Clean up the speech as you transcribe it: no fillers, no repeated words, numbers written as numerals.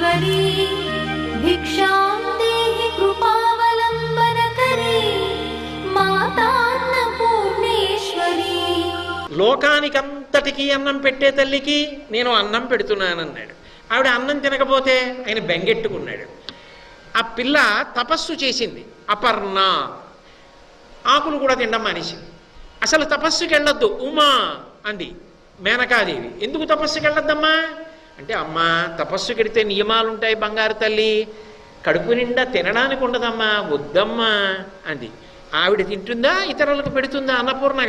పరమేశ్వరీ భిక్షాం దేహి కృపావలంబనకరీ మాతాన్నపూర్ణేశ్వరీ. లోకానికంతటికీ అన్నం పెట్టే తల్లికి నేను అన్నం పెడుతున్నానన్నాడు. ఆవిడ అన్నం తినకపోతే ఆయన బెంగెట్టుకున్నాడు. ఆ పిల్ల తపస్సు చేసింది, అపర్ణ, ఆకులు కూడా తినడం మానేసింది. అసలు తపస్సుకి వెళ్ళొద్దు ఉమా అంది మేనకాదేవి. ఎందుకు తపస్సుకి వెళ్ళొద్దమ్మా అంటే, అమ్మా తపస్సుకి వెడితే నియమాలు ఉంటాయి బంగారు తల్లి, కడుపు నిండా తినడానికి ఉండదమ్మా, వద్దమ్మా అంది. ఆవిడ తింటుందా, ఇతరులకు పెడుతుందా? అన్నపూర్ణ